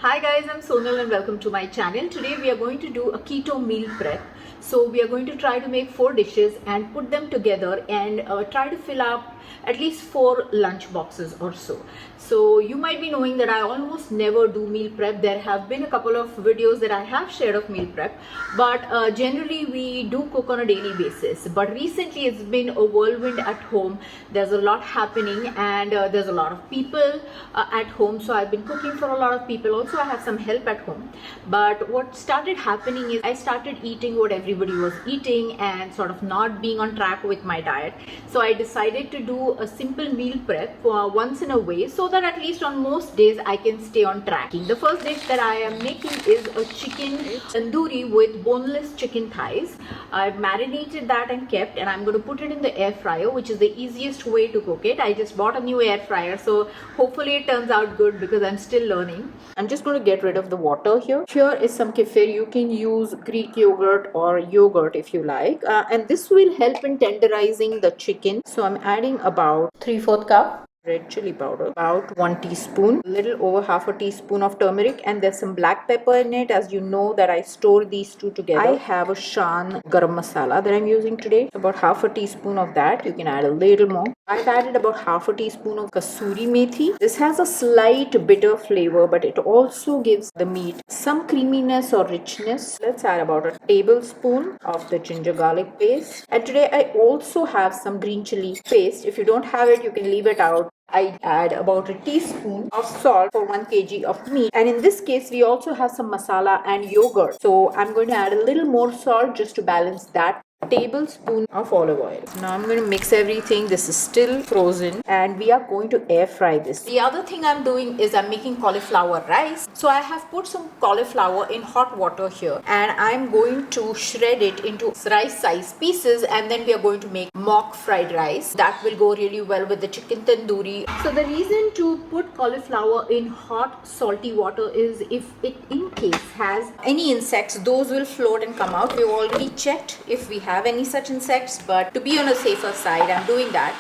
Hi guys, I'm Sonal and welcome to my channel. Today we are going to do a keto meal prep. So we are going to try to make 4 dishes and put them together and try to fill up at least 4 lunch boxes or so. So you might be knowing that I almost never do meal prep. There have been a couple of videos that I have shared of meal prep, but generally we do cook on a daily basis. But recently it's been a whirlwind at home. There's a lot happening and there's a lot of people at home. So I've been cooking for a lot of people. Also I have some help at home. But what started happening is I started eating what everybody was eating and sort of not being on track with my diet. So I decided to do a simple meal prep for once in a way so that at least on most days I can stay on track. The first dish that I am making is a chicken tandoori with boneless chicken thighs. I've marinated that and kept, and I'm going to put it in the air fryer, which is the easiest way to cook it. I just bought a new air fryer, so hopefully it turns out good because I'm still learning. I'm just going to get rid of the water here. Here is some kefir. You can use Greek yogurt or yogurt if you like, and this will help in tenderizing the chicken. So I'm adding about 3/4 cup red chili powder, about 1 teaspoon, a little over half a teaspoon of turmeric, and there's some black pepper in it. As you know that I store these two together. I have a Shan garam masala that I'm using today, about half a teaspoon of that. You can add a little more. I've added about half a teaspoon of kasuri methi. This has a slight bitter flavor, but it also gives the meat some creaminess or richness. Let's add about a tablespoon of the ginger garlic paste. And today I also have some green chili paste. If you don't have it, you can leave it out. I add about a teaspoon of salt for 1 kg of meat, and in this case we also have some masala and yogurt, so I'm going to add a little more salt just to balance that. Tablespoon of olive oil. Now I'm going to mix everything. This is still frozen and we are going to air fry this. The other thing I'm doing is I'm making cauliflower rice. So I have put some cauliflower in hot water here and I'm going to shred it into rice size pieces, and then we are going to make mock fried rice. That will go really well with the chicken tandoori. So the reason to put cauliflower in hot salty water is if it in case has any insects, those will float and come out. We've already checked if we have any such insects, but to be on a safer side I'm doing that.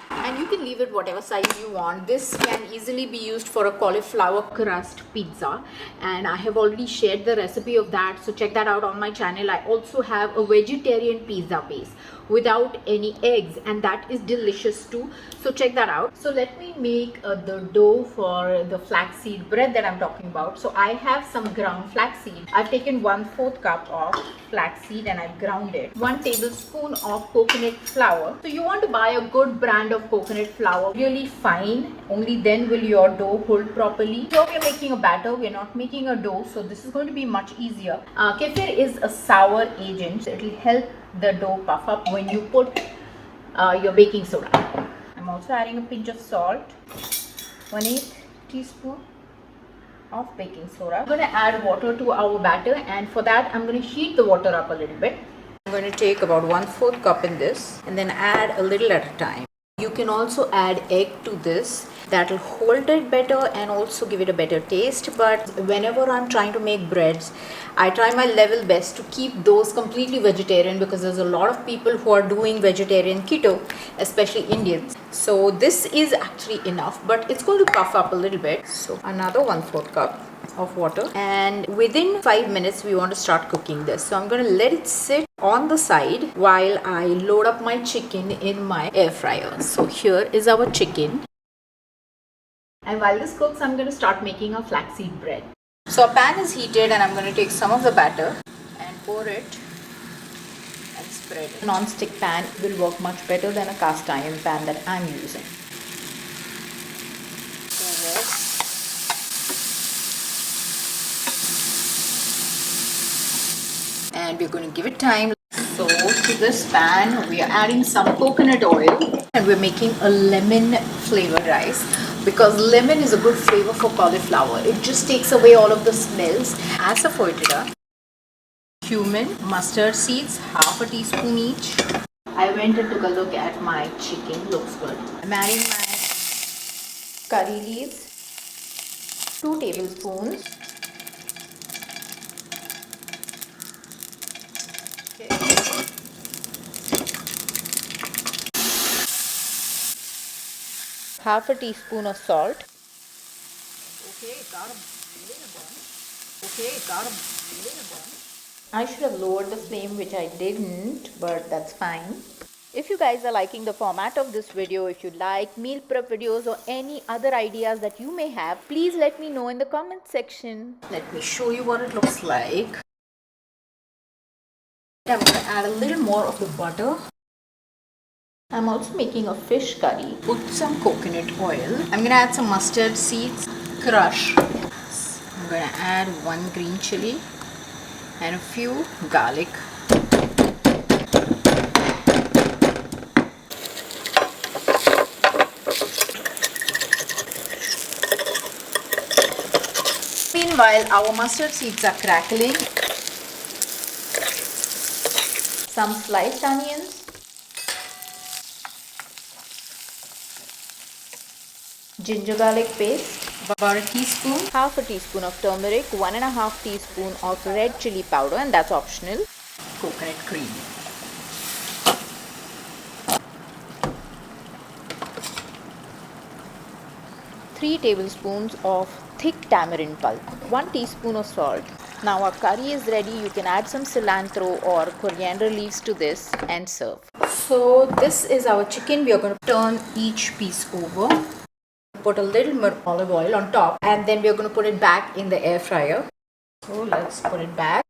And you can leave it whatever size you want. This can easily be used for a cauliflower crust pizza, and I have already shared the recipe of that, so check that out on my channel. I also have a vegetarian pizza base without any eggs, and that is delicious too, so check that out. So let me make the dough for the flaxseed bread that I'm talking about. So I have some ground flaxseed. I've taken 1/4 cup of flaxseed and I've ground it. 1 tablespoon of coconut flour. So you want to buy a good brand of coconut flour, really fine, only then will your dough hold properly. Here we are making a batter, we are not making a dough, so this is going to be much easier. Kefir is a sour agent, so it will help the dough puff up when you put your baking soda. I'm also adding a pinch of salt, 1/8 teaspoon of baking soda. I'm going to add water to our batter, and for that I'm going to heat the water up a little bit. I'm going to take about 1/4 cup in this and then add a little at a time. You can also add egg to this. That will hold it better and also give it a better taste. But whenever I'm trying to make breads, I try my level best to keep those completely vegetarian, because there's a lot of people who are doing vegetarian keto, especially Indians. So this is actually enough, but it's going to puff up a little bit. So another 1/4 cup of water, and within 5 minutes we want to start cooking this. So I'm going to let it sit on the side while I load up my chicken in my air fryer. So here is our chicken, and while this cooks I'm going to start making a flaxseed bread. So a pan is heated and I'm going to take some of the batter and pour it and spread it. A non-stick pan will work much better than a cast iron pan that I'm using. And we're going to give it time. So to this pan we are adding some coconut oil, and we're making a lemon flavored rice, because lemon is a good flavor for cauliflower. It just takes away all of the smells. Asafoetida, cumin, mustard seeds, half a teaspoon each. I went and took a look at my chicken. Looks good. I'm adding my curry leaves, 2 tablespoons. Half a teaspoon of salt. Okay, got a Okay, got a I should have lowered the flame, which I didn't, but that's fine. If you guys are liking the format of this video, if you like meal prep videos or any other ideas that you may have, please let me know in the comment section. Let me show you what it looks like. I'm going to add a little more of the butter. I'm also making a fish curry. Put some coconut oil. I'm going to add some mustard seeds, crush. I'm going to add one green chili and a few garlic. Meanwhile, our mustard seeds are crackling. Some sliced onions, ginger garlic paste, about a teaspoon, half a teaspoon of turmeric, 1.5 teaspoon of red chili powder, and that's optional, coconut cream. 3 tablespoons of thick tamarind pulp, 1 teaspoon of salt. Now our curry is ready. You can add some cilantro or coriander leaves to this and serve. So this is our chicken. We are going to turn each piece over. Put a little more olive oil on top and then we are going to put it back in the air fryer. So let's put it back.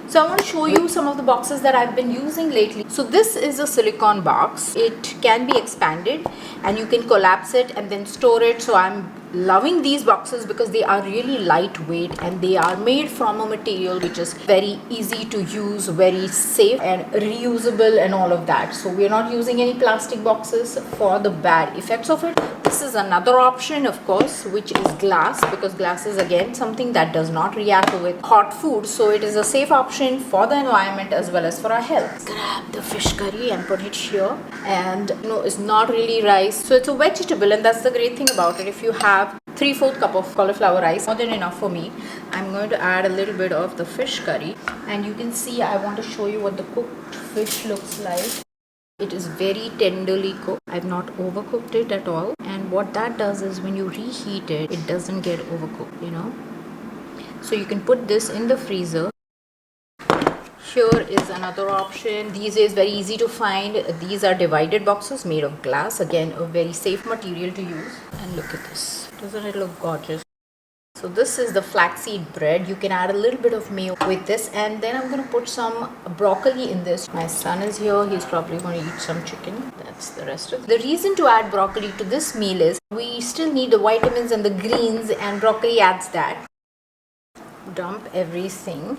So I want to show you some of the boxes that I've been using lately. So this is a silicone box. It can be expanded and you can collapse it and then store it. So I'm loving these boxes because they are really lightweight and they are made from a material which is very easy to use, very safe and reusable and all of that. So we're not using any plastic boxes for the bad effects of it. This is another option, of course, which is glass, because glass is again something that does not react with hot food. So it is a safe option for the environment as well as for our health. Grab the fish curry and put it here. And it's not really rice. So it's a vegetable, and that's the great thing about it. If you have 3/4 cup of cauliflower rice, more than enough for me. I'm going to add a little bit of the fish curry. And you can see I want to show you what the cooked fish looks like. It is very tenderly cooked. I've not overcooked it at all. And what that does is when you reheat it, it doesn't get overcooked, So you can put this in the freezer. Here is another option. These days very easy to find. These are divided boxes made of glass. Again, a very safe material to use. And look at this. Doesn't it look gorgeous? So this is the flaxseed bread. You can add a little bit of mayo with this, and then I'm going to put some broccoli in this. My son is here. He's probably going to eat some chicken. That's the rest of it. The reason to add broccoli to this meal is we still need the vitamins and the greens, and broccoli adds that. Dump everything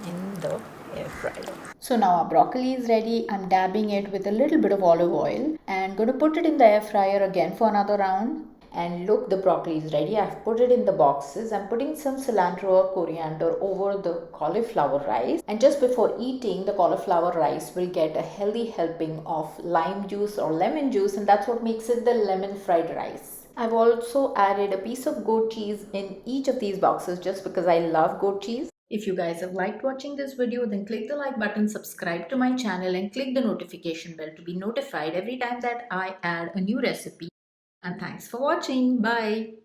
in the air fryer. So now our broccoli is ready. I'm dabbing it with a little bit of olive oil and going to put it in the air fryer again for another round. And look, the broccoli is ready. I've put it in the boxes. I'm putting some cilantro or coriander over the cauliflower rice. And just before eating, the cauliflower rice will get a healthy helping of lime juice or lemon juice, and that's what makes it the lemon fried rice. I've also added a piece of goat cheese in each of these boxes just because I love goat cheese. If you guys have liked watching this video, then click the like button, subscribe to my channel and click the notification bell to be notified every time that I add a new recipe. And thanks for watching. Bye.